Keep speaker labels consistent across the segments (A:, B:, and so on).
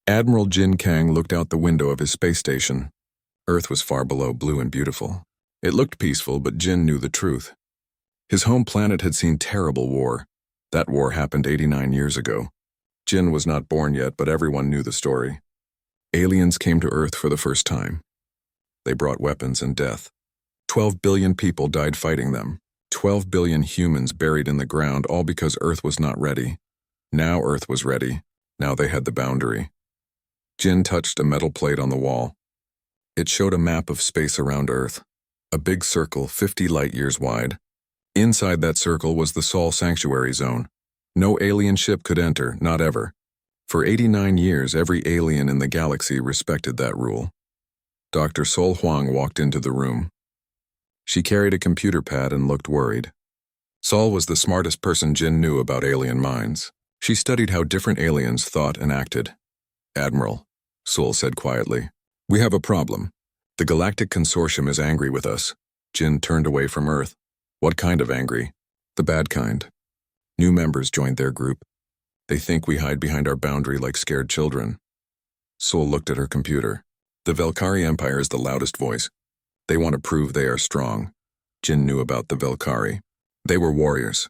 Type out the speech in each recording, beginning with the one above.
A: Admiral Jin Kang looked out the window of his space station. Earth was far below, blue and beautiful. It looked peaceful, but Jin knew the truth. His home planet had seen terrible war. That war happened 89 years ago. Jin was not born yet, but everyone knew the story. Aliens came to Earth for the first time. They brought weapons and death. 12 billion people died fighting them. 12 billion humans buried in the ground, all because Earth was not ready. Now Earth was ready. Now they had the boundary. Jin touched a metal plate on the wall. It showed a map of space around Earth. A big circle 50 light-years wide. Inside that circle was the Sol Sanctuary Zone. No alien ship could enter, not ever. For 89 years, every alien in the galaxy respected that rule. Dr. Sol Huang walked into the room. She carried a computer pad and looked worried. Sol was the smartest person Jin knew about alien minds. She studied how different aliens thought and acted. "Admiral," Sol said quietly, "we have a problem. The Galactic Consortium is angry with us." Jin turned away from Earth. "What kind of angry?" "The bad kind. New members joined their group. They think we hide behind our boundary like scared children." Sol looked at her computer. "The Velkari Empire is the loudest voice. They want to prove they are strong." Jin knew about the Velkari. They were warriors.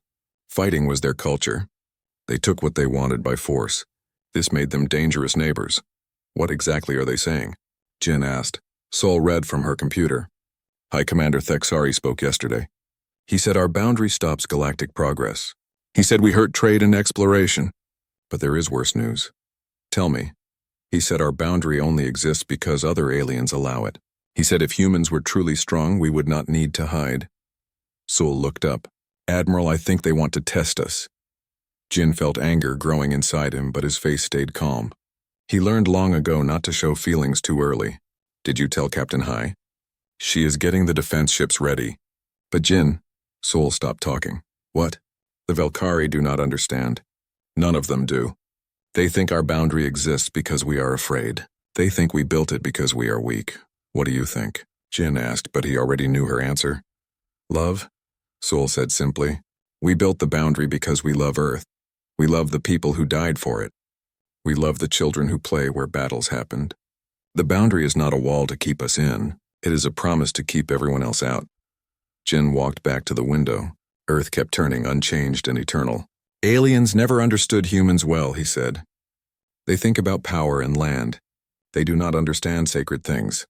A: Fighting was their culture. They took what they wanted by force. This made them dangerous neighbors. "What exactly are they saying?" Jin asked. Sol read from her computer. "High Commander Thexari spoke yesterday. He said our boundary stops galactic progress. He said we hurt trade and exploration. But there is worse news." "Tell me." "He said our boundary only exists because other aliens allow it. He said if humans were truly strong, we would not need to hide." Sol looked up. "Admiral, I think they want to test us." Jin felt anger growing inside him, but his face stayed calm. He learned long ago not to show feelings too early. "Did you tell Captain Hai?" "She is getting the defense ships ready." "But Jin..." Sol stopped talking. "What?" "The Velkari do not understand. None of them do. They think our boundary exists because we are afraid. They think we built it because we are weak. What do you think?" Jin asked, but he already knew her answer. "Love," Sol said simply. "We built the boundary because we love Earth. We love the people who died for it. We love the children who play where battles happened. The boundary is not a wall to keep us in. It is a promise to keep everyone else out." Jin walked back to the window. Earth kept turning, unchanged and eternal. "Aliens never understood humans well," he said. "They think about power and land. They do not understand sacred things."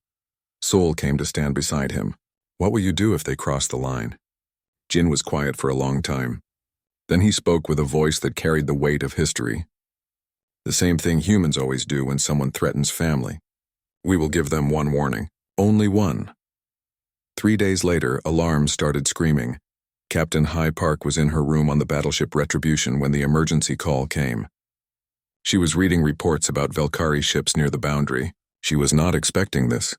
A: Sol came to stand beside him. "What will you do if they cross the line?" Jin was quiet for a long time. Then he spoke with a voice that carried the weight of history. "The same thing humans always do when someone threatens family. We will give them one warning. Only one." 3 days later, alarms started screaming. Captain Hyde Park was in her room on the battleship Retribution when the emergency call came. She was reading reports about Velkari ships near the boundary. She was not expecting this.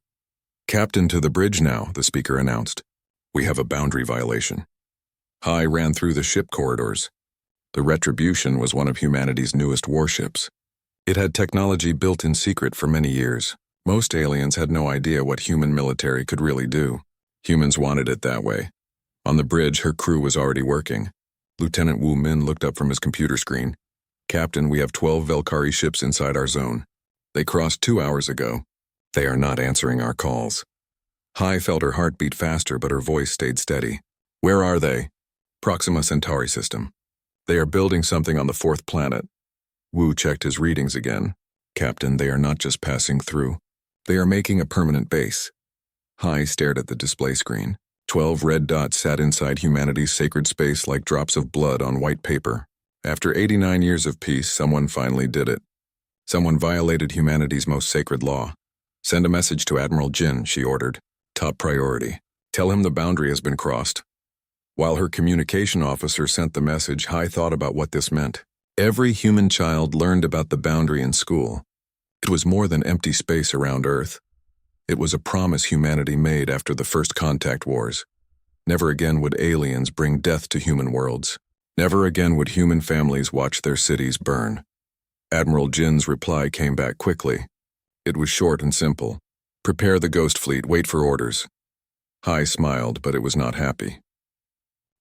A: "Captain, to the bridge now," the speaker announced. "We have a boundary violation." Hai ran through the ship corridors. The Retribution was one of humanity's newest warships. It had technology built in secret for many years. Most aliens had no idea what human military could really do. Humans wanted it that way. On the bridge, her crew was already working. Lieutenant Wu Min looked up from his computer screen. "Captain, we have 12 Velkari ships inside our zone. They crossed 2 hours ago. They are not answering our calls." Hai felt her heart beat faster, but her voice stayed steady. "Where are they?" "Proxima Centauri system. They are building something on the 4th planet." Wu checked his readings again. "Captain, they are not just passing through. They are making a permanent base." Hai stared at the display screen. 12 red dots sat inside humanity's sacred space like drops of blood on white paper. After 89 years of peace, someone finally did it. Someone violated humanity's most sacred law. "Send a message to Admiral Jin," she ordered. "Top priority. Tell him the boundary has been crossed." While her communication officer sent the message, Hai thought about what this meant. Every human child learned about the boundary in school. It was more than empty space around Earth. It was a promise humanity made after the first contact wars. Never again would aliens bring death to human worlds. Never again would human families watch their cities burn. Admiral Jin's reply came back quickly. It was short and simple. "Prepare the Ghost Fleet, wait for orders." Hai smiled, but it was not happy.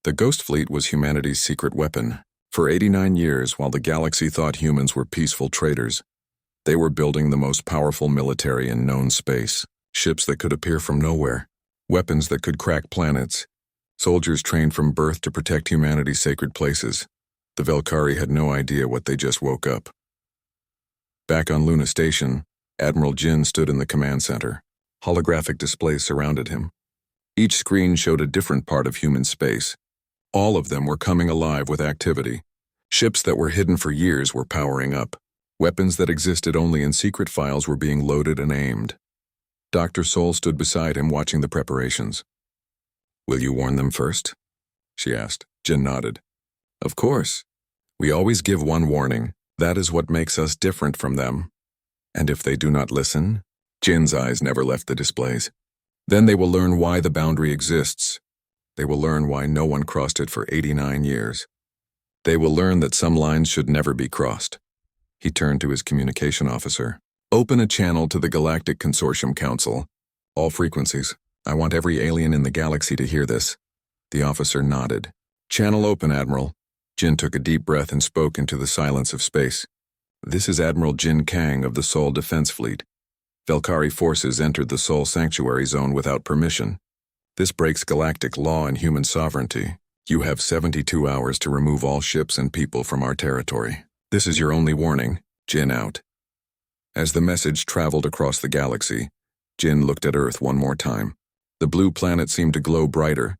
A: The Ghost Fleet was humanity's secret weapon. For 89 years, while the galaxy thought humans were peaceful traders, They were building the most powerful military in known space, ships that could appear from nowhere, weapons that could crack planets, soldiers trained from birth to protect humanity's sacred places. The Velkari had no idea what they just woke up. Back on Luna Station, Admiral Jin stood in the command center. Holographic displays surrounded him. Each screen showed a different part of human space. All of them were coming alive with activity. Ships that were hidden for years were powering up. Weapons that existed only in secret files were being loaded and aimed. Dr. Sol stood beside him watching the preparations. "Will you warn them first?" she asked. Jin nodded. "Of course. We always give one warning. That is what makes us different from them. And if they do not listen," Jin's eyes never left the displays, "then they will learn why the boundary exists. They will learn why no one crossed it for 89 years. They will learn that some lines should never be crossed." He turned to his communication officer. "Open a channel to the Galactic Consortium Council. All frequencies. I want every alien in the galaxy to hear this." The officer nodded. "Channel open, Admiral." Jin took a deep breath and spoke into the silence of space. "This is Admiral Jin Kang of the Sol Defense Fleet. Velkari forces entered the Sol Sanctuary Zone without permission. This breaks galactic law and human sovereignty. You have 72 hours to remove all ships and people from our territory. This is your only warning. Jin out." As the message traveled across the galaxy, Jin looked at Earth one more time. The blue planet seemed to glow brighter,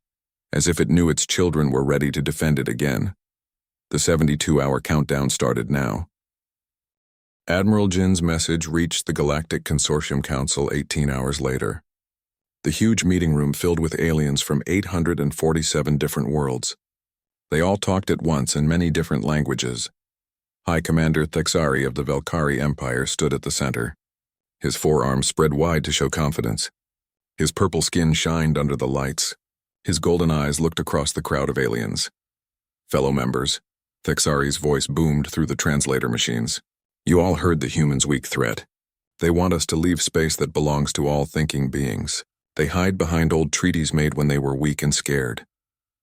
A: as if it knew its children were ready to defend it again. The 72-hour countdown started now. Admiral Jin's message reached the Galactic Consortium Council 18 hours later. The huge meeting room filled with aliens from 847 different worlds. They all talked at once in many different languages. High Commander Thexari of the Velkari Empire stood at the center. His forearms spread wide to show confidence. His purple skin shined under the lights. His golden eyes looked across the crowd of aliens. "Fellow members," Thexari's voice boomed through the translator machines. "You all heard the humans' weak threat. They want us to leave space that belongs to all thinking beings. They hide behind old treaties made when they were weak and scared."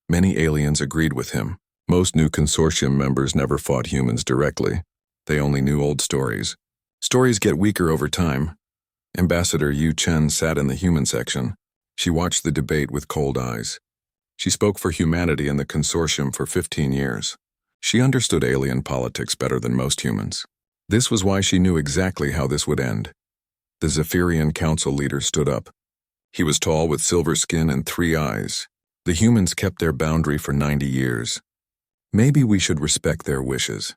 A: Many aliens agreed with him. Most new consortium members never fought humans directly. They only knew old stories. Stories get weaker over time. Ambassador Yu Chen sat in the human section. She watched the debate with cold eyes. She spoke for humanity in the consortium for 15 years. She understood alien politics better than most humans. This was why she knew exactly how this would end. The Zephyrian council leader stood up. He was tall with silver skin and 3 eyes. The humans kept their boundary for 90 years. Maybe we should respect their wishes.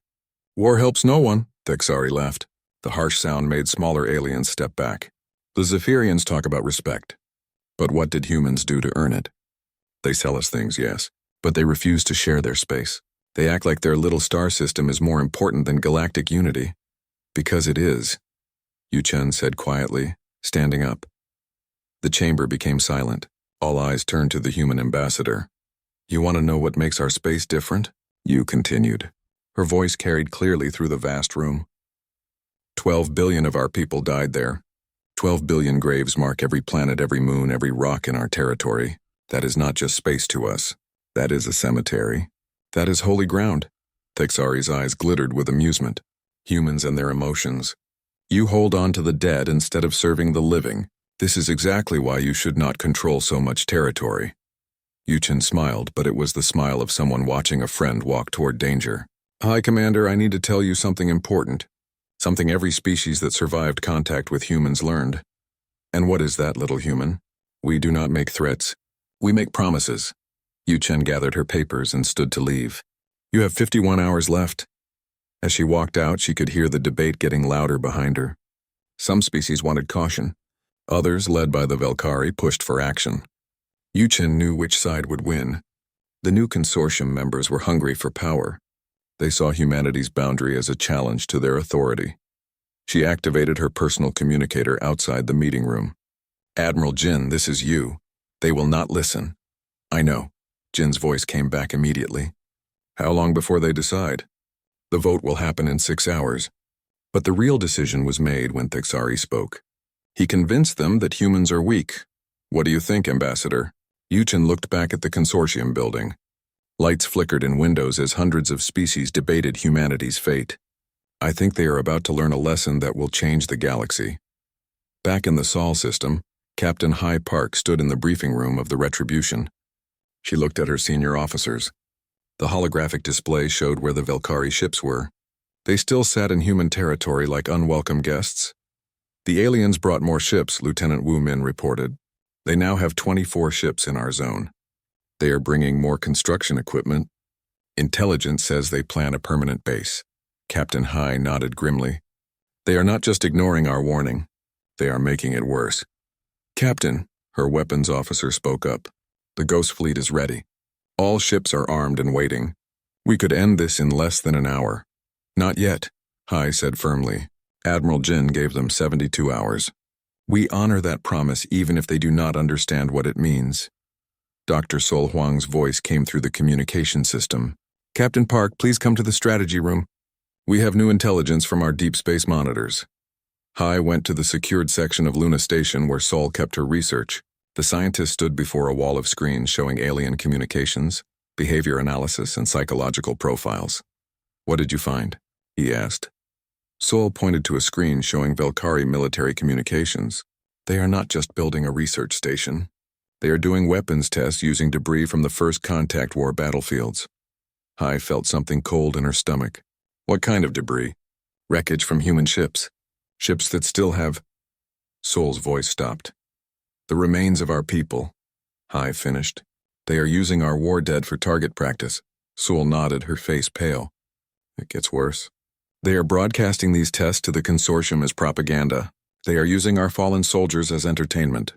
A: "War helps no one," Thexari laughed. The harsh sound made smaller aliens step back. "The Zephyrians talk about respect. But what did humans do to earn it? They sell us things, yes, but they refuse to share their space. They act like their little star system is more important than galactic unity. Because it is," Yu Chen said quietly, standing up. The chamber became silent. All eyes turned to the human ambassador. "You want to know what makes our space different?" Yu continued. Her voice carried clearly through the vast room. 12 billion of our people died there. 12 billion graves mark every planet, every moon, every rock in our territory. That is not just space to us. That is a cemetery. That is holy ground. Thexari's eyes glittered with amusement. Humans and their emotions. You hold on to the dead instead of serving the living. This is exactly why you should not control so much territory. Yu Chen smiled, but it was the smile of someone watching a friend walk toward danger. "High Commander, I need to tell you something important. Something every species that survived contact with humans learned." "And what is that, little human?" "We do not make threats. We make promises." Yu Chen gathered her papers and stood to leave. "You have 51 hours left." As she walked out, she could hear the debate getting louder behind her. Some species wanted caution. Others, led by the Velkari, pushed for action. Yu Chen knew which side would win. The new consortium members were hungry for power. They saw humanity's boundary as a challenge to their authority. She activated her personal communicator outside the meeting room. "Admiral Jin, this is you. They will not listen." "I know." Jin's voice came back immediately. "How long before they decide?" "The vote will happen in 6 hours." But the real decision was made when Thexari spoke. He convinced them that humans are weak. "What do you think, Ambassador?" Yu Chen looked back at the consortium building. Lights flickered in windows as hundreds of species debated humanity's fate. I think they are about to learn a lesson that will change the galaxy. Back in the Sol system, Captain High Park stood in the briefing room of the Retribution. She looked at her senior officers. The holographic display showed where the Velkari ships were. They still sat in human territory like unwelcome guests. The aliens brought more ships, Lieutenant Wu Min reported. They now have 24 ships in our zone. They are bringing more construction equipment. Intelligence says they plan a permanent base. Captain High nodded grimly. They are not just ignoring our warning. They are making it worse. Captain, her weapons officer spoke up. The Ghost Fleet is ready. All ships are armed and waiting. We could end this in less than an hour. Not yet, High said firmly. Admiral Jin gave them 72 hours. We honor that promise even if they do not understand what it means. Dr. Sol Huang's voice came through the communication system. Captain Park, please come to the strategy room. We have new intelligence from our deep space monitors. High went to the secured section of Luna Station where Sol kept her research. The scientist stood before a wall of screens showing alien communications, behavior analysis, and psychological profiles. What did you find? He asked. Sol pointed to a screen showing Velkari military communications. They are not just building a research station. They are doing weapons tests using debris from the first contact war battlefields. High felt something cold in her stomach. What kind of debris? Wreckage from human ships. Ships that still have... Sol's voice stopped. The remains of our people. High finished. They are using our war dead for target practice. Sol nodded, her face pale. It gets worse. They are broadcasting these tests to the consortium as propaganda. They are using our fallen soldiers as entertainment.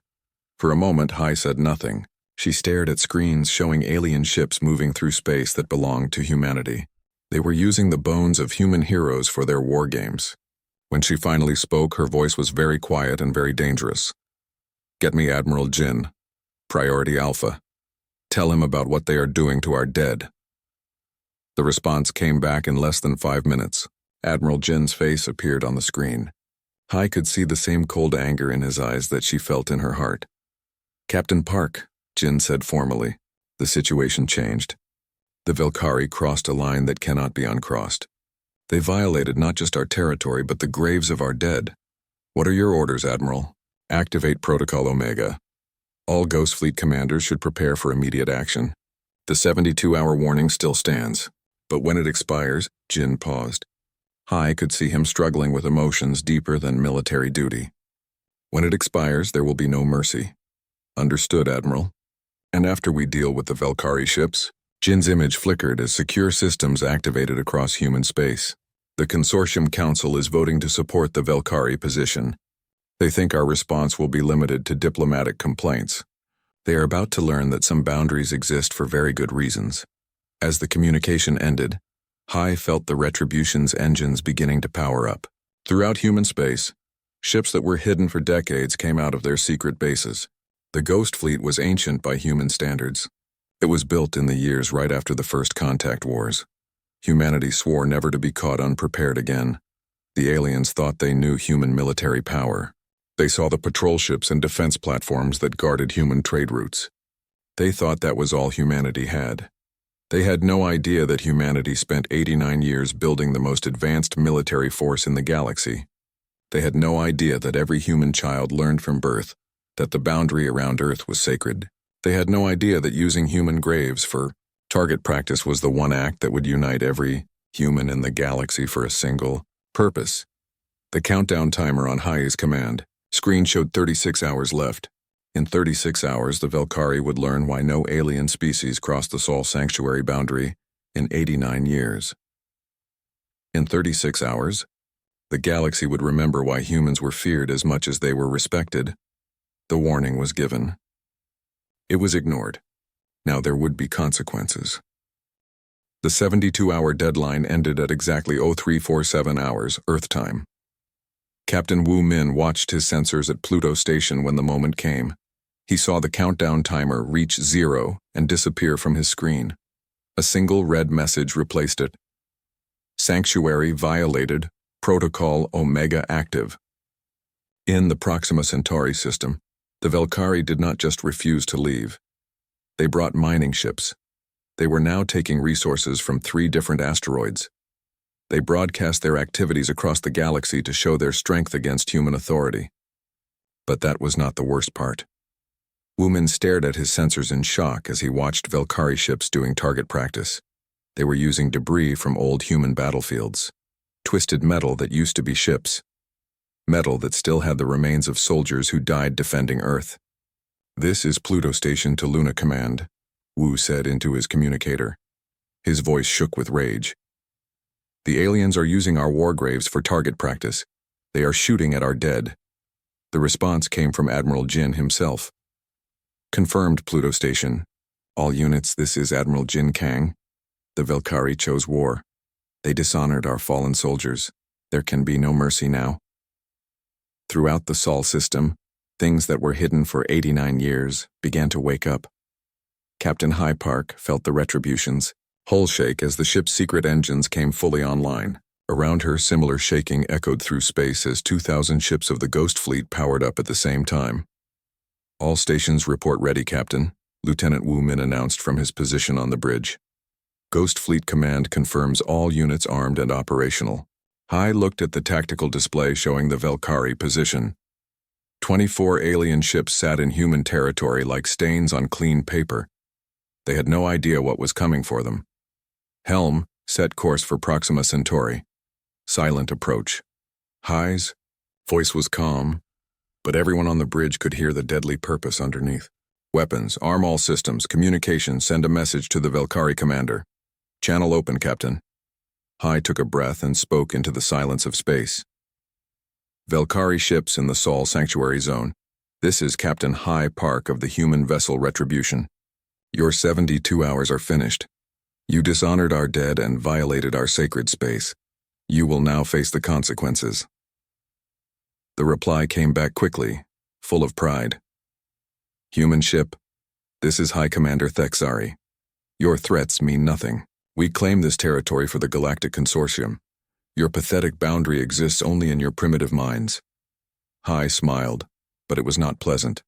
A: For a moment, High said nothing. She stared at screens showing alien ships moving through space that belonged to humanity. They were using the bones of human heroes for their war games. When she finally spoke, her voice was very quiet and very dangerous. Get me Admiral Jin. Priority Alpha. Tell him about what they are doing to our dead. The response came back in less than 5 minutes. Admiral Jin's face appeared on the screen. High could see the same cold anger in his eyes that she felt in her heart. Captain Park, Jin said formally. The situation changed. The Velkari crossed a line that cannot be uncrossed. They violated not just our territory but the graves of our dead. What are your orders, Admiral? Activate Protocol Omega. All Ghost Fleet commanders should prepare for immediate action. The 72-hour warning still stands, but when it expires, Jin paused. High could see him struggling with emotions deeper than military duty. When it expires, there will be no mercy. Understood, Admiral. And after we deal with the Velkari ships, Jin's image flickered as secure systems activated across human space. The Consortium Council is voting to support the Velkari position. They think our response will be limited to diplomatic complaints. They are about to learn that some boundaries exist for very good reasons. As the communication ended, High felt the Retribution's engines beginning to power up. Throughout human space, ships that were hidden for decades came out of their secret bases. The Ghost Fleet was ancient by human standards. It was built in the years right after the first contact wars. Humanity swore never to be caught unprepared again. The aliens thought they knew human military power. They saw the patrol ships and defense platforms that guarded human trade routes. They thought that was all humanity had. They had no idea that humanity spent 89 years building the most advanced military force in the galaxy. They had no idea that every human child learned from birth that the boundary around Earth was sacred. They had no idea that using human graves for target practice was the one act that would unite every human in the galaxy for a single purpose. The countdown timer on High's command screen showed 36 hours left. In 36 hours, the Velkari would learn why no alien species crossed the Sol Sanctuary boundary in 89 years. In 36 hours, the galaxy would remember why humans were feared as much as they were respected. The warning was given. It was ignored. Now there would be consequences. The 72-hour deadline ended at exactly 0347 hours, Earth time. Captain Wu Min watched his sensors at Pluto Station when the moment came. He saw the countdown timer reach 0 and disappear from his screen. A single red message replaced it. Sanctuary violated, Protocol Omega active. In the Proxima Centauri system, the Velkari did not just refuse to leave. They brought mining ships. They were now taking resources from 3 different asteroids. They broadcast their activities across the galaxy to show their strength against human authority. But that was not the worst part. Woomin stared at his sensors in shock as he watched Velkari ships doing target practice. They were using debris from old human battlefields. Twisted metal that used to be ships. Metal that still had the remains of soldiers who died defending Earth. "This is Pluto Station to Luna Command," Wu said into his communicator. His voice shook with rage. "The aliens are using our war graves for target practice. They are shooting at our dead." The response came from Admiral Jin himself. "Confirmed, Pluto Station. All units, this is Admiral Jin Kang. The Velkari chose war. They dishonored our fallen soldiers. There can be no mercy now." Throughout the Sol system, things that were hidden for 89 years began to wake up. Captain High Park felt the retributions, hull shake as the ship's secret engines came fully online. Around her, similar shaking echoed through space as 2,000 ships of the Ghost Fleet powered up at the same time. "All stations report ready, Captain," Lieutenant Wu Min announced from his position on the bridge. "Ghost Fleet Command confirms all units armed and operational." Hai looked at the tactical display showing the Velkari position. 24 alien ships sat in human territory like stains on clean paper. They had no idea what was coming for them. "Helm, set course for Proxima Centauri." Silent approach. Hai's voice was calm, but everyone on the bridge could hear the deadly purpose underneath. "Weapons, arm all systems, communication, send a message to the Velkari commander." "Channel open, Captain." Hai took a breath and spoke into the silence of space. "Velkari ships in the Sol Sanctuary Zone. This is Captain High Park of the human vessel Retribution. Your 72 hours are finished. You dishonored our dead and violated our sacred space. You will now face the consequences." The reply came back quickly, full of pride. "Human ship, this is High Commander Thexari. Your threats mean nothing. We claim this territory for the Galactic Consortium. Your pathetic boundary exists only in your primitive minds." High smiled, but it was not pleasant.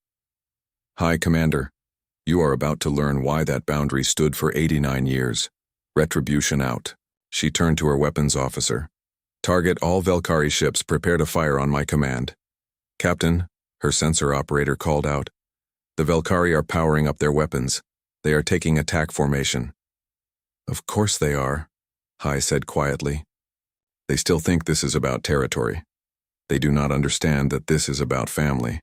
A: "High Commander, you are about to learn why that boundary stood for 89 years. Retribution out." She turned to her weapons officer. "Target all Velkari ships, prepare to fire on my command." "Captain," her sensor operator called out. "The Velkari are powering up their weapons. They are taking attack formation." "Of course they are," Hai said quietly. "They still think this is about territory. They do not understand that this is about family."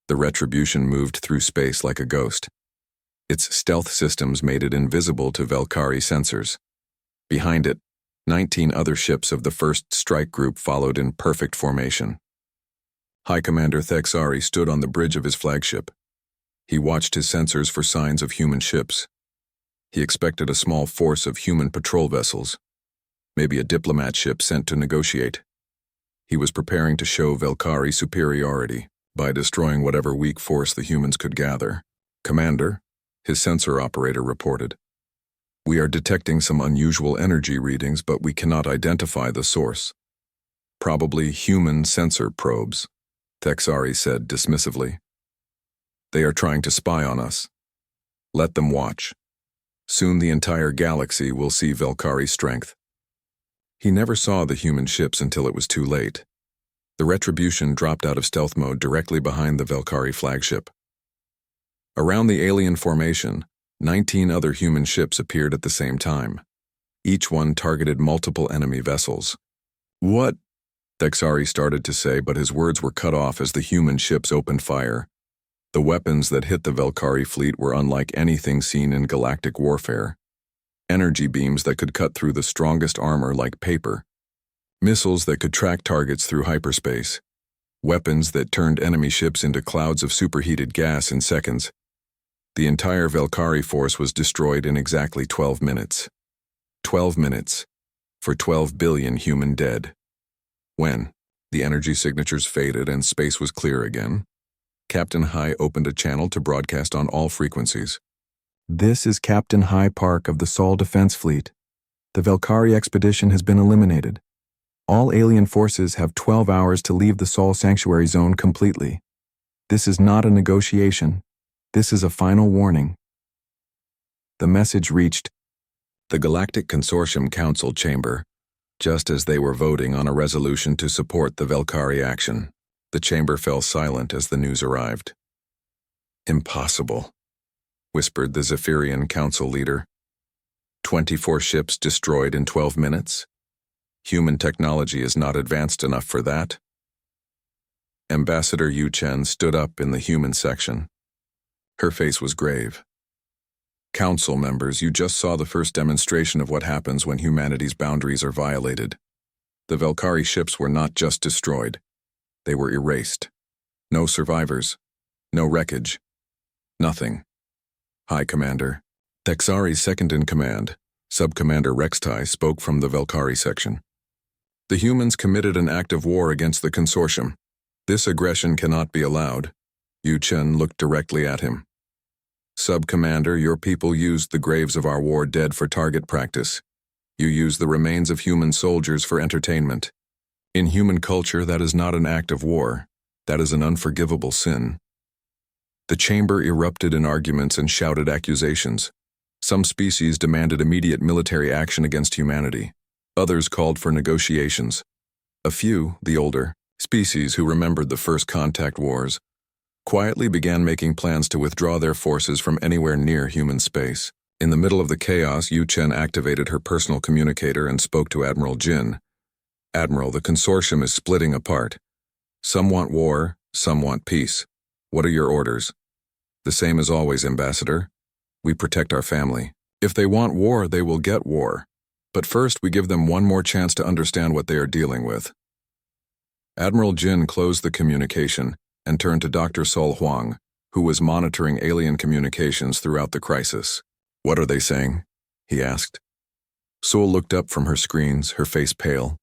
A: The Retribution moved through space like a ghost. Its stealth systems made it invisible to Velkari sensors. Behind it, 19 other ships of the First Strike Group followed in perfect formation. High Commander Thexari stood on the bridge of his flagship. He watched his sensors for signs of human ships. He expected a small force of human patrol vessels, maybe a diplomat ship sent to negotiate. He was preparing to show Velkari superiority by destroying whatever weak force the humans could gather. "Commander," his sensor operator reported, "we are detecting some unusual energy readings, but we cannot identify the source." "Probably human sensor probes," Thexari said dismissively. "They are trying to spy on us. Let them watch. Soon the entire galaxy will see Velkari's strength." He never saw the human ships until it was too late. The Retribution dropped out of stealth mode directly behind the Velkari flagship. Around the alien formation, 19 other human ships appeared at the same time. Each one targeted multiple enemy vessels. "What?" Thexari started to say, but his words were cut off as the human ships opened fire. The weapons that hit the Velkari fleet were unlike anything seen in galactic warfare. Energy beams that could cut through the strongest armor like paper. Missiles that could track targets through hyperspace. Weapons that turned enemy ships into clouds of superheated gas in seconds. The entire Velkari force was destroyed in exactly 12 minutes. 12 minutes for 12 billion human dead. When the energy signatures faded and space was clear again, Captain High opened a channel to broadcast on all frequencies. "This is Captain High Park of the Sol Defense Fleet. The Velkari expedition has been eliminated. All alien forces have 12 hours to leave the Sol Sanctuary Zone completely. This is not a negotiation. This is a final warning." The message reached the Galactic Consortium Council Chamber, Just as they were voting on a resolution to support the Valkyrie action, the chamber fell silent as the news arrived. "Impossible," whispered the Zephyrian council leader. 24 ships destroyed in 12 minutes? Human technology is not advanced enough for that. Ambassador Yu Chen stood up in the human section. Her face was grave. "Council members, you just saw the first demonstration of what happens when humanity's boundaries are violated. The Valkyrie ships were not just destroyed. They were erased. No survivors. No wreckage. Nothing. High Commander." Texari's second-in-command, Sub-Commander Rextai, spoke from the Valkyrie section. "The humans committed an act of war against the consortium. This aggression cannot be allowed." Yu Chen looked directly at him. "Sub-Commander, your people used the graves of our war dead for target practice. You used the remains of human soldiers for entertainment. In human culture, that is not an act of war. That is an unforgivable sin." The chamber erupted in arguments and shouted accusations. Some species demanded immediate military action against humanity. Others called for negotiations. A few, the older, species who remembered the first contact wars, quietly began making plans to withdraw their forces from anywhere near human space. In the middle of the chaos, Yu Chen activated her personal communicator and spoke to Admiral Jin. "Admiral, the consortium is splitting apart. Some want war, some want peace. What are your orders?" "The same as always, Ambassador. We protect our family. If they want war, they will get war. But first, we give them one more chance to understand what they are dealing with." Admiral Jin closed the communication and turned to Dr. Sol Huang, who was monitoring alien communications throughout the crisis. "What are they saying?" he asked. Sol looked up from her screens, her face pale.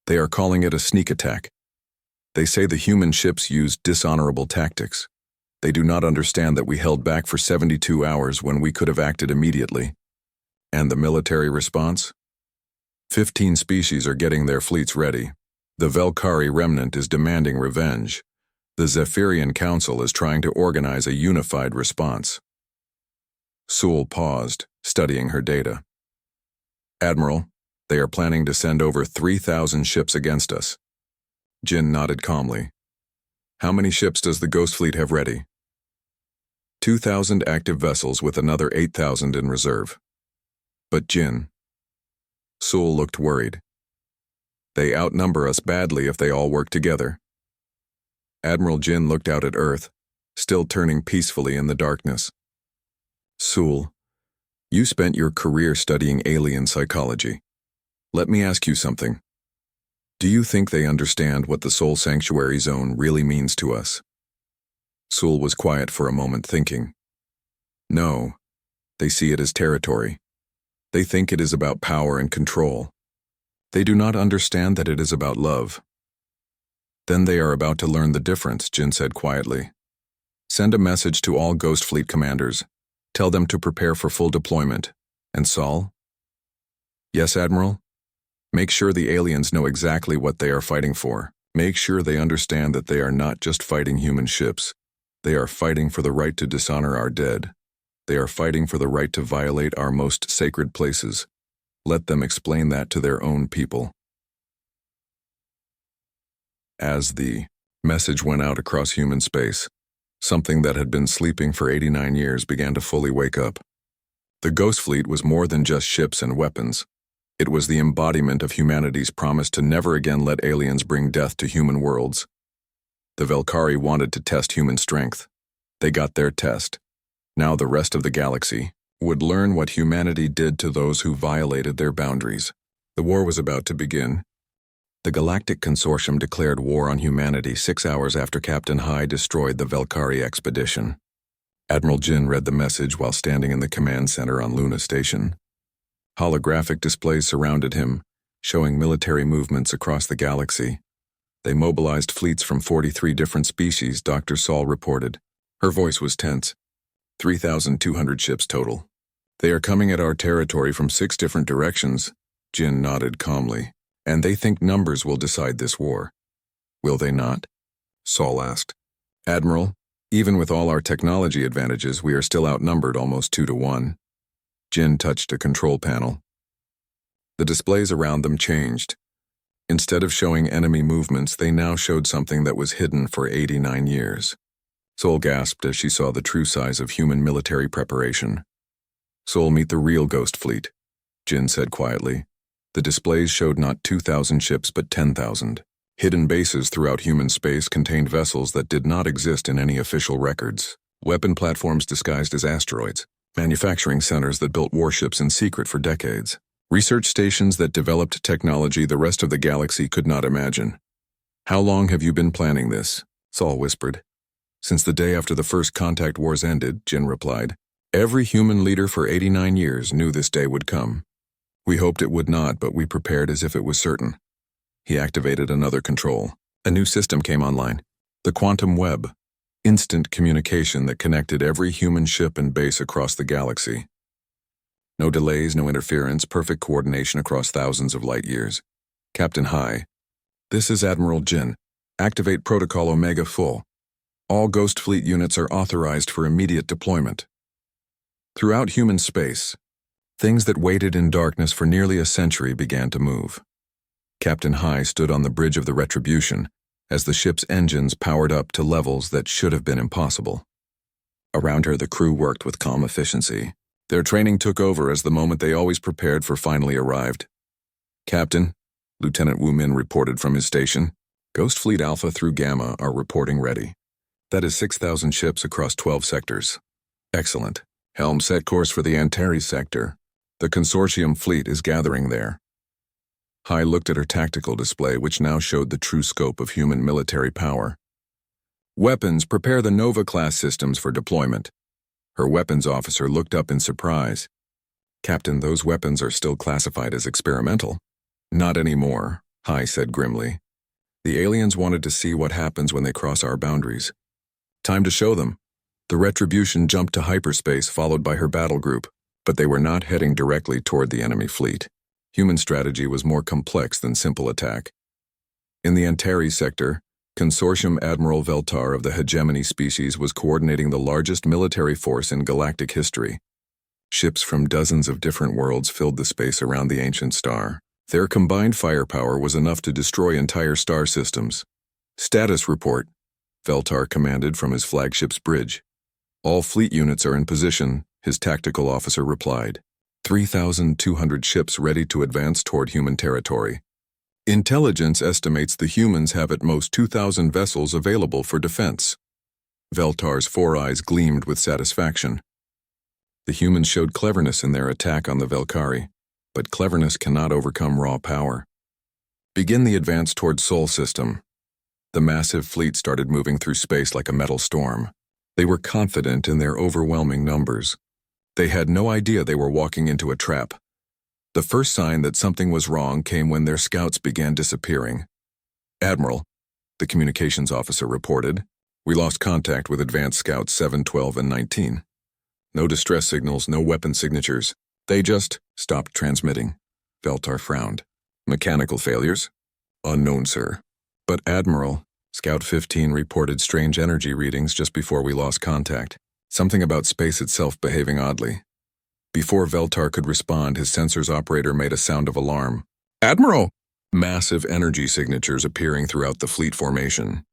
A: "They are calling it a sneak attack. They say the human ships used dishonorable tactics. They do not understand that we held back for 72 hours when we could have acted immediately." "And the military response?" 15 species are getting their fleets ready. The Valkyrie remnant is demanding revenge. The Zephyrian Council is trying to organize a unified response." Sewell paused, studying her data. "Admiral, they are planning to send over 3,000 ships against us." Jin nodded calmly. "How many ships does the Ghost Fleet have ready?" 2,000 active vessels with another 8,000 in reserve. "But Jin..." Sewell looked worried. "They outnumber us badly if they all work together." Admiral Jin looked out at Earth, still turning peacefully in the darkness. "Sewell, you spent your career studying alien psychology. Let me ask you something. Do you think they understand what the Soul Sanctuary Zone really means to us?" Sewell was quiet for a moment, thinking. "No, they see it as territory. They think it is about power and control. They do not understand that it is about love." "Then they are about to learn the difference," Jin said quietly. "Send a message to all Ghost Fleet commanders. Tell them to prepare for full deployment. And Sol?" "Yes, Admiral? Make sure the aliens know exactly what they are fighting for. Make sure they understand that they are not just fighting human ships. They are fighting for the right to dishonor our dead. They are fighting for the right to violate our most sacred places. Let them explain that to their own people." As the message went out across human space, something that had been sleeping for 89 years began to fully wake up. The Ghost Fleet was more than just ships and weapons. It was the embodiment of humanity's promise to never again let aliens bring death to human worlds. The Valkyrie wanted to test human strength. They got their test. Now the rest of the galaxy would learn what humanity did to those who violated their boundaries. The war was about to begin. The Galactic Consortium declared war on humanity 6 hours after Captain Hai destroyed the Valkyrie expedition. Admiral Jin read the message while standing in the command center on Luna Station. Holographic displays surrounded him, showing military movements across the galaxy. They mobilized fleets from 43 different species, Dr. Sol reported. Her voice was tense. 3,200 ships total. "They are coming at our territory from 6 different directions," Jin nodded calmly. "And they think numbers will decide this war." "Will they not?" Sol asked. "Admiral, even with all our technology advantages, we are still outnumbered almost 2 to 1. Jin touched a control panel. The displays around them changed. Instead of showing enemy movements, they now showed something that was hidden for 89 years. Sol gasped as she saw the true size of human military preparation. "Sol, meet the real Ghost Fleet," Jin said quietly. The displays showed not 2,000 ships but 10,000. Hidden bases throughout human space contained vessels that did not exist in any official records. Weapon platforms disguised as asteroids. Manufacturing centers that built warships in secret for decades. Research stations that developed technology the rest of the galaxy could not imagine. "How long have you been planning this?" Sol whispered. "Since the day after the first contact wars ended," Jin replied. "Every human leader for 89 years knew this day would come. We hoped it would not, but we prepared as if it was certain." He activated another control. A new system came online. The quantum web. Instant communication that connected every human ship and base across the galaxy. No delays, no interference, perfect coordination across thousands of light years. "Captain Hai, this is Admiral Jin. Activate Protocol Omega Full. All Ghost Fleet units are authorized for immediate deployment." Throughout human space, things that waited in darkness for nearly a century began to move. Captain Hai stood on the bridge of the Retribution as the ship's engines powered up to levels that should have been impossible. Around her, the crew worked with calm efficiency. Their training took over as the moment they always prepared for finally arrived. "Captain," Lieutenant Wu Min reported from his station, "Ghost Fleet Alpha through Gamma are reporting ready. That is 6,000 ships across 12 sectors." "Excellent. Helm, set course for the Antares sector. The consortium fleet is gathering there." Hai looked at her tactical display, which now showed the true scope of human military power. "Weapons, prepare the Nova-class systems for deployment." Her weapons officer looked up in surprise. "Captain, those weapons are still classified as experimental." "Not anymore," Hai said grimly. "The aliens wanted to see what happens when they cross our boundaries. Time to show them." The Retribution jumped to hyperspace, followed by her battle group, but they were not heading directly toward the enemy fleet. Human strategy was more complex than simple attack. In the Antares sector, Consortium Admiral Veltar of the Hegemony species was coordinating the largest military force in galactic history. Ships from dozens of different worlds filled the space around the ancient star. Their combined firepower was enough to destroy entire star systems. "Status report," Veltar commanded from his flagship's bridge. "All fleet units are in position," his tactical officer replied. 3,200 ships ready to advance toward human territory. Intelligence estimates the humans have at most 2,000 vessels available for defense. Veltar's four eyes gleamed with satisfaction. The humans showed cleverness in their attack on the Velkari, but cleverness cannot overcome raw power. "Begin the advance toward Sol system." The massive fleet started moving through space like a metal storm. They were confident in their overwhelming numbers. They had no idea they were walking into a trap. The first sign that something was wrong came when their scouts began disappearing. "Admiral," the communications officer reported, "we lost contact with advanced scouts 7, 12, and 19. No distress signals, no weapon signatures. They just stopped transmitting." Veltar frowned. "Mechanical failures?" "Unknown, sir." "But Admiral," Scout 15 reported strange energy readings just before we lost contact. Something about space itself behaving oddly. Before Veltar could respond, his sensors operator made a sound of alarm. "Admiral!" Massive energy signatures appearing throughout the fleet formation.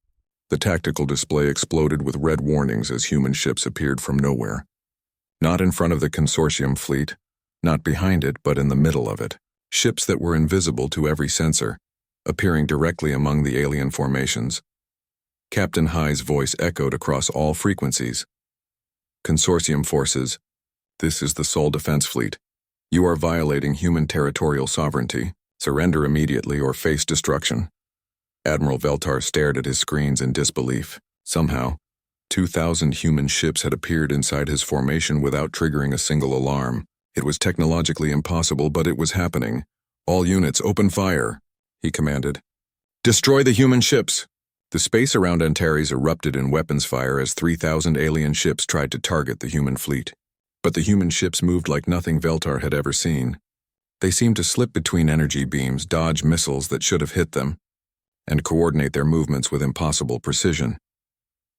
A: The tactical display exploded with red warnings as human ships appeared from nowhere. Not in front of the consortium fleet, not behind it, but in the middle of it. Ships that were invisible to every sensor, appearing directly among the alien formations. Captain Hai's voice echoed across all frequencies. "Consortium forces, this is the Sol Defense Fleet. You are violating human territorial sovereignty. Surrender immediately or face destruction." Admiral Veltar stared at his screens in disbelief. Somehow, 2,000 human ships had appeared inside his formation without triggering a single alarm. It was technologically impossible, but it was happening. "All units, open fire," he commanded. "Destroy the human ships!" The space around Antares erupted in weapons fire as 3,000 alien ships tried to target the human fleet. But the human ships moved like nothing Veltar had ever seen. They seemed to slip between energy beams, dodge missiles that should have hit them, and coordinate their movements with impossible precision.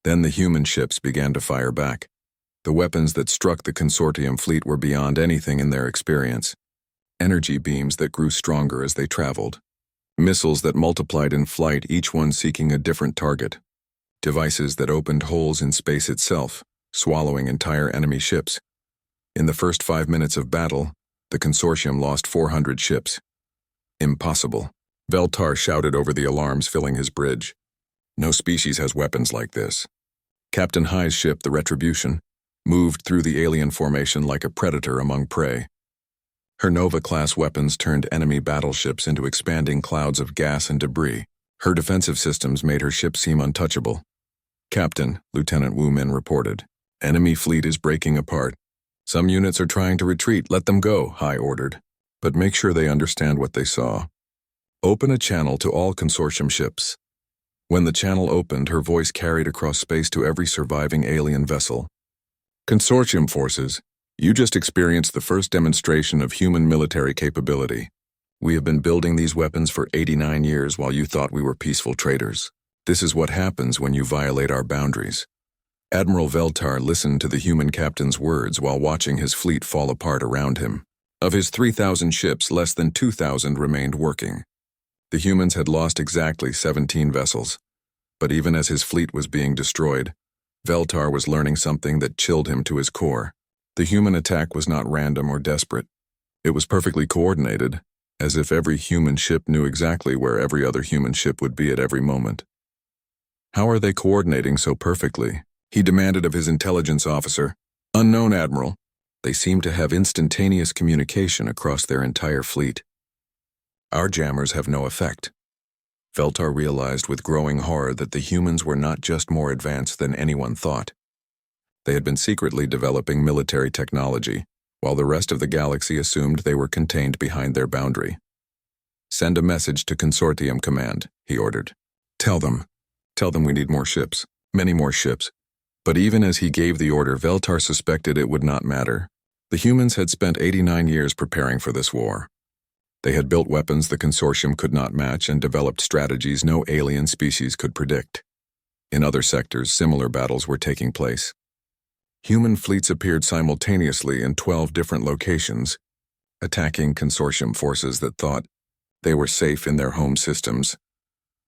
A: Then the human ships began to fire back. The weapons that struck the consortium fleet were beyond anything in their experience. energy beams that grew stronger as they traveled. Missiles that multiplied in flight, each one seeking a different target. Devices that opened holes in space itself, swallowing entire enemy ships. In the first 5 minutes of battle, the consortium lost 400 ships. Impossible. Veltar shouted over the alarms filling his bridge. No species has weapons like this. Captain High's ship, the Retribution, moved through the alien formation like a predator among prey. Her Nova-class weapons turned enemy battleships into expanding clouds of gas and debris. Her defensive systems made her ship seem untouchable. Captain, Lieutenant Wu Min reported. Enemy fleet is breaking apart. Some units are trying to retreat. Let them go, High ordered. But make sure they understand what they saw. Open a channel to all consortium ships. When the channel opened, her voice carried across space to every surviving alien vessel. Consortium forces, you just experienced the first demonstration of human military capability. We have been building these weapons for 89 years while you thought we were peaceful traders. This is what happens when you violate our boundaries. Admiral Veltar listened to the human captain's words while watching his fleet fall apart around him. Of his 3,000 ships, less than 2,000 remained working. The humans had lost exactly 17 vessels. But even as his fleet was being destroyed, Veltar was learning something that chilled him to his core. The human attack was not random or desperate. It was perfectly coordinated, as if every human ship knew exactly where every other human ship would be at every moment. How are they coordinating so perfectly? He demanded of his intelligence officer. Unknown, Admiral. They seem to have instantaneous communication across their entire fleet. Our jammers have no effect. Veltar realized with growing horror that the humans were not just more advanced than anyone thought. They had been secretly developing military technology, while the rest of the galaxy assumed they were contained behind their boundary. Send a message to Consortium Command, he ordered. Tell them we need more ships, many more ships. But even as he gave the order, Veltar suspected it would not matter. The humans had spent 89 years preparing for this war. They had built weapons the consortium could not match and developed strategies no alien species could predict. In other sectors, similar battles were taking place. Human fleets appeared simultaneously in 12 different locations, attacking consortium forces that thought they were safe in their home systems.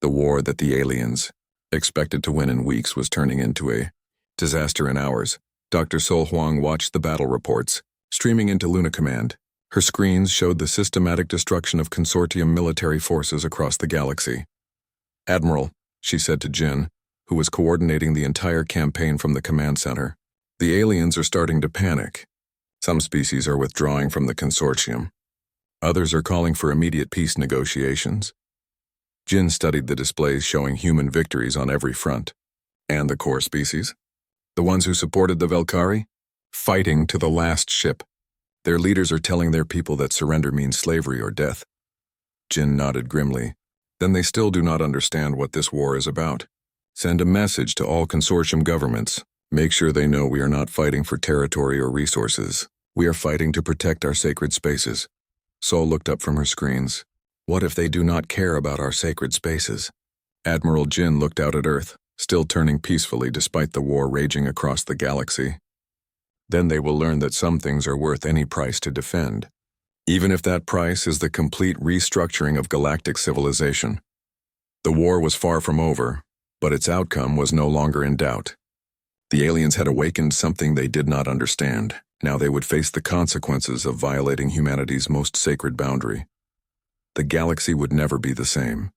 A: The war that the aliens expected to win in weeks was turning into a disaster in hours. Dr. Sol Huang watched the battle reports, streaming into Luna Command. Her screens showed the systematic destruction of consortium military forces across the galaxy. Admiral, she said to Jin, who was coordinating the entire campaign from the command center, the aliens are starting to panic. Some species are withdrawing from the consortium. Others are calling for immediate peace negotiations. Jin studied the displays showing human victories on every front. And the core species? The ones who supported the Velkari? Fighting to the last ship. Their leaders are telling their people that surrender means slavery or death. Jin nodded grimly. Then they still do not understand what this war is about. Send a message to all consortium governments. Make sure they know we are not fighting for territory or resources. We are fighting to protect our sacred spaces. Sol looked up from her screens. What if they do not care about our sacred spaces? Admiral Jin looked out at Earth, still turning peacefully despite the war raging across the galaxy. Then they will learn that some things are worth any price to defend, even if that price is the complete restructuring of galactic civilization. The war was far from over, but its outcome was no longer in doubt. The aliens had awakened something they did not understand. Now they would face the consequences of violating humanity's most sacred boundary. The galaxy would never be the same.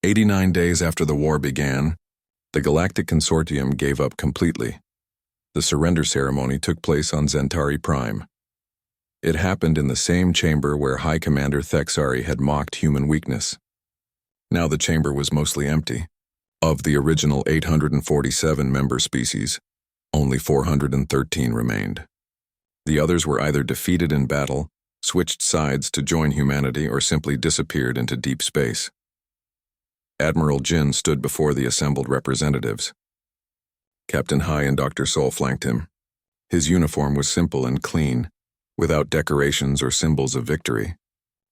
A: 89 days after the war began, the Galactic Consortium gave up completely. The surrender ceremony took place on Zentari Prime. It happened in the same chamber where High Commander Thexari had mocked human weakness. Now the chamber was mostly empty. Of the original 847 member species, only 413 remained. The others were either defeated in battle, switched sides to join humanity, or simply disappeared into deep space. Admiral Jin stood before the assembled representatives. Captain High and Dr. Sol flanked him. His uniform was simple and clean, without decorations or symbols of victory.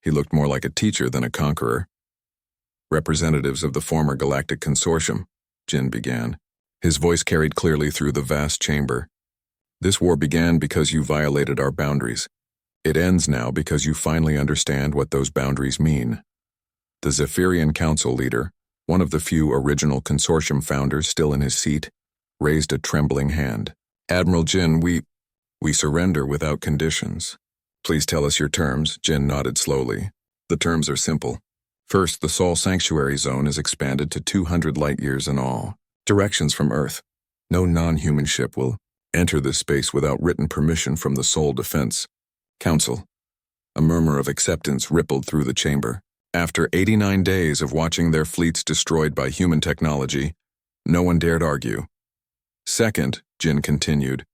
A: He looked more like a teacher than a conqueror. Representatives of the former Galactic Consortium, Jin began. His voice carried clearly through the vast chamber. This war began because you violated our boundaries. It ends now because you finally understand what those boundaries mean. The Zephyrian Council leader, one of the few original consortium founders still in his seat, raised a trembling hand. Admiral Jin, we surrender without conditions. Please tell us your terms. Jin nodded slowly. The terms are simple. First, the Sol Sanctuary Zone is expanded to 200 light-years in all. Directions from Earth. No non-human ship will enter this space without written permission from the Sol Defense Council. A murmur of acceptance rippled through the chamber. After 89 days of watching their fleets destroyed by human technology, no one dared argue. Second, Jin continued,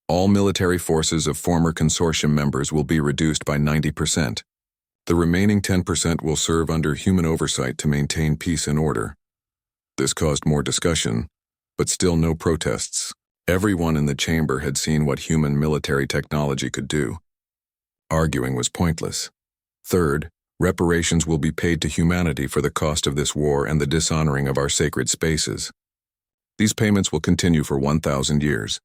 A: all military forces of former consortium members will be reduced by 90%. The remaining 10% will serve under human oversight to maintain peace and order. This caused more discussion, but still no protests. Everyone in the chamber had seen what human military technology could do. Arguing was pointless. Third, reparations will be paid to humanity for the cost of this war and the dishonoring of our sacred spaces. These payments will continue for 1,000 years.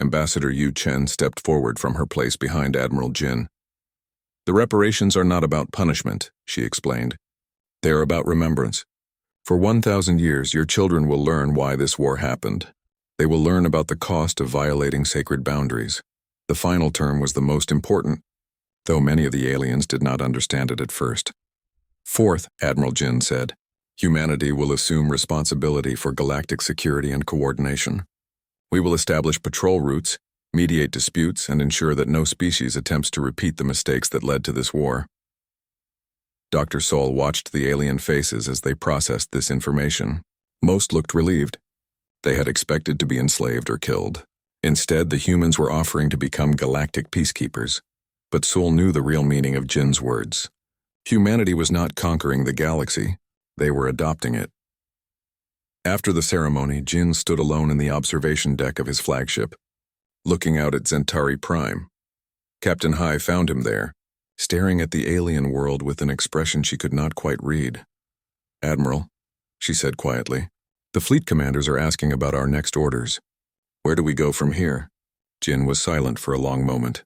A: Ambassador Yu Chen stepped forward from her place behind Admiral Jin. The reparations are not about punishment, she explained. They are about remembrance. For 1,000 years, your children will learn why this war happened. They will learn about the cost of violating sacred boundaries. The final term was the most important, though many of the aliens did not understand it at first. Fourth, Admiral Jin said, humanity will assume responsibility for galactic security and coordination. We will establish patrol routes, mediate disputes, and ensure that no species attempts to repeat the mistakes that led to this war. Dr. Sol watched the alien faces as they processed this information. Most looked relieved. They had expected to be enslaved or killed. Instead, the humans were offering to become galactic peacekeepers. But Sol knew the real meaning of Jin's words. Humanity was not conquering the galaxy. They were adopting it. After the ceremony, Jin stood alone in the observation deck of his flagship, looking out at Centauri Prime. Captain Hai found him there, staring at the alien world with an expression she could not quite read. Admiral, she said quietly, the fleet commanders are asking about our next orders. Where do we go from here? Jin was silent for a long moment.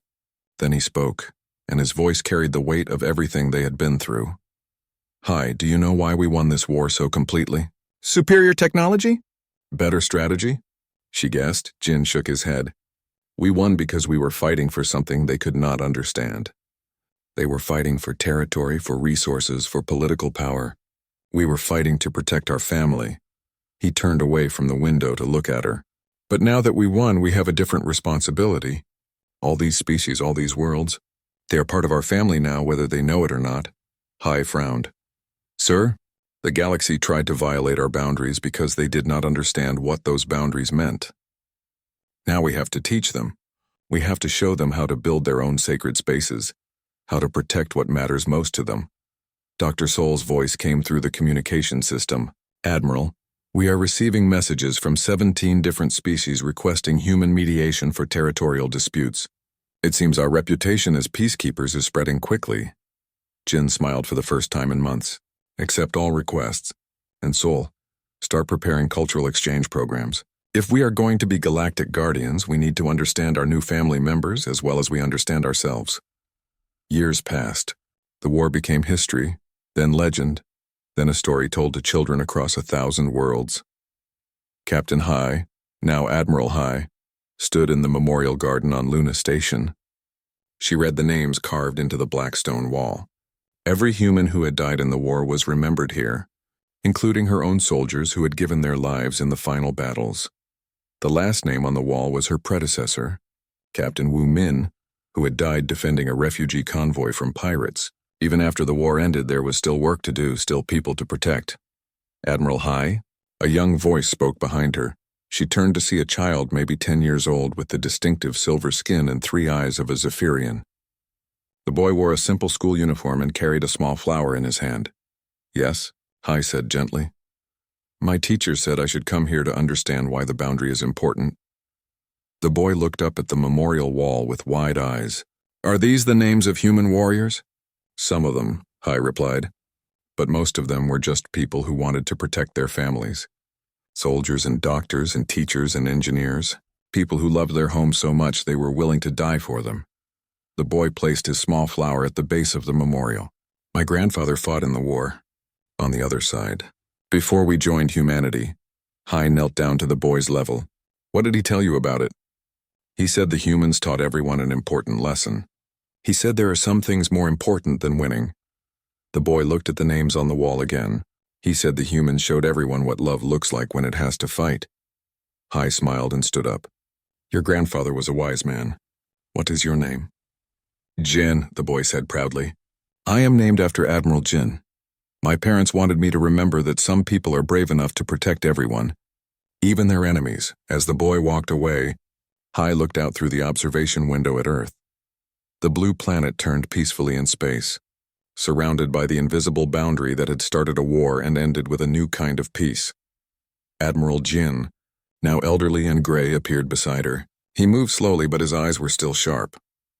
A: Then he spoke, and his voice carried the weight of everything they had been through. Hai, do you know why we won this war so completely? Superior technology? Better strategy? She guessed. Jin shook his head. We won because we were fighting for something they could not understand. They were fighting for territory, for resources, for political power. We were fighting to protect our family. He turned away from the window to look at her. But now that we won, we have a different responsibility. All these species, all these worlds, they are part of our family now, whether they know it or not. Hai frowned. Sir, the galaxy tried to violate our boundaries because they did not understand what those boundaries meant. Now we have to teach them. We have to show them how to build their own sacred spaces, how to protect what matters most to them. Dr. Sol's voice came through the communication system. Admiral, we are receiving messages from 17 different species requesting human mediation for territorial disputes. It seems our reputation as peacekeepers is spreading quickly. Jin smiled for the first time in months. Accept all requests. And Sol, start preparing cultural exchange programs. If we are going to be galactic guardians, we need to understand our new family members as well as we understand ourselves. Years passed. The war became history, then legend, then a story told to children across 1,000 worlds. Captain Hai, now Admiral Hai, stood in the memorial garden on Luna Station. She read the names carved into the black stone wall. Every human who had died in the war was remembered here, including her own soldiers who had given their lives in the final battles. The last name on the wall was her predecessor, Captain Wu Min, who had died defending a refugee convoy from pirates. Even after the war ended, there was still work to do, still people to protect. Admiral Hai, a young voice spoke behind her. She turned to see a child maybe 10 years old with the distinctive silver skin and 3 eyes of a Zephyrian. The boy wore a simple school uniform and carried a small flower in his hand. Yes, Hai said gently. My teacher said I should come here to understand why the boundary is important. The boy looked up at the memorial wall with wide eyes. Are these the names of human warriors? Some of them, Hai replied. But most of them were just people who wanted to protect their families. Soldiers and doctors and teachers and engineers. People who loved their homes so much they were willing to die for them. The boy placed his small flower at the base of the memorial. My grandfather fought in the war. On the other side. Before we joined humanity, Hai knelt down to the boy's level. What did he tell you about it? He said the humans taught everyone an important lesson. He said there are some things more important than winning. The boy looked at the names on the wall again. He said the humans showed everyone what love looks like when it has to fight. Hai smiled and stood up. Your grandfather was a wise man. What is your name? Jin, the boy said proudly. I am named after Admiral Jin. My parents wanted me to remember that some people are brave enough to protect everyone, even their enemies. As the boy walked away, Hai looked out through the observation window at Earth. The blue planet turned peacefully in space, surrounded by the invisible boundary that had started a war and ended with a new kind of peace. Admiral Jin, now elderly and gray, appeared beside her. He moved slowly, but his eyes were still sharp.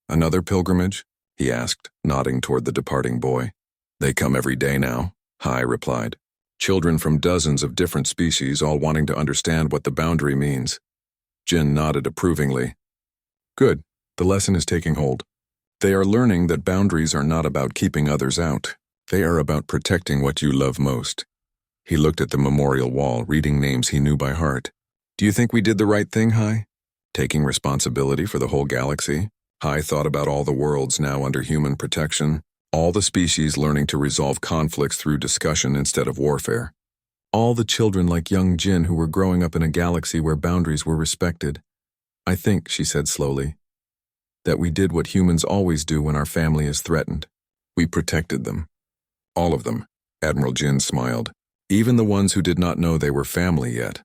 A: Another pilgrimage? He asked, nodding toward the departing boy. They come every day now, Hai replied. Children from dozens of different species all wanting to understand what the boundary means. Jin nodded approvingly. Good, the lesson is taking hold. They are learning that boundaries are not about keeping others out. They are about protecting what you love most. He looked at the memorial wall, reading names he knew by heart. Do you think we did the right thing, Hai? Taking responsibility for the whole galaxy? Hai thought about all the worlds now under human protection, all the species learning to resolve conflicts through discussion instead of warfare. All the children like young Jin who were growing up in a galaxy where boundaries were respected. I think, she said slowly, that we did what humans always do when our family is threatened. We protected them. All of them, Admiral Jin smiled, even the ones who did not know they were family yet.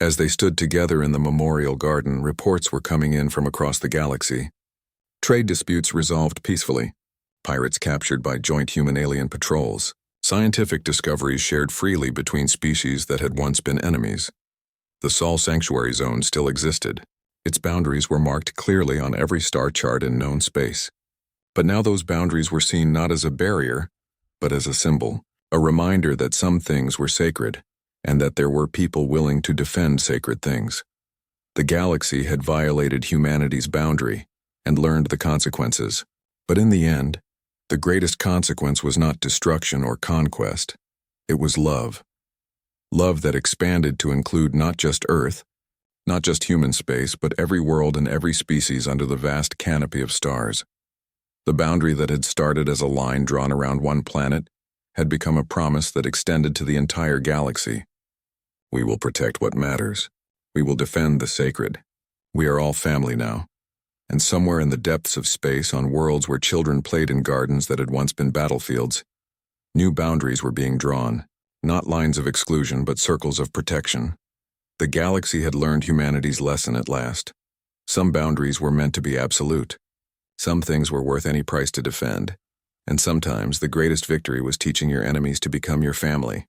A: As they stood together in the memorial garden, reports were coming in from across the galaxy. Trade disputes resolved peacefully. Pirates captured by joint human-alien patrols. Scientific discoveries shared freely between species that had once been enemies. The Sol Sanctuary Zone still existed. Its boundaries were marked clearly on every star chart in known space. But now those boundaries were seen not as a barrier, but as a symbol, a reminder that some things were sacred, and that there were people willing to defend sacred things. The galaxy had violated humanity's boundary and learned the consequences. But in the end, the greatest consequence was not destruction or conquest. It was love. Love that expanded to include not just Earth, not just human space, but every world and every species under the vast canopy of stars. The boundary that had started as a line drawn around one planet had become a promise that extended to the entire galaxy. We will protect what matters. We will defend the sacred. We are all family now. And somewhere in the depths of space, on worlds where children played in gardens that had once been battlefields, new boundaries were being drawn, not lines of exclusion but circles of protection. The galaxy had learned humanity's lesson at last. Some boundaries were meant to be absolute. Some things were worth any price to defend. And sometimes the greatest victory was teaching your enemies to become your family.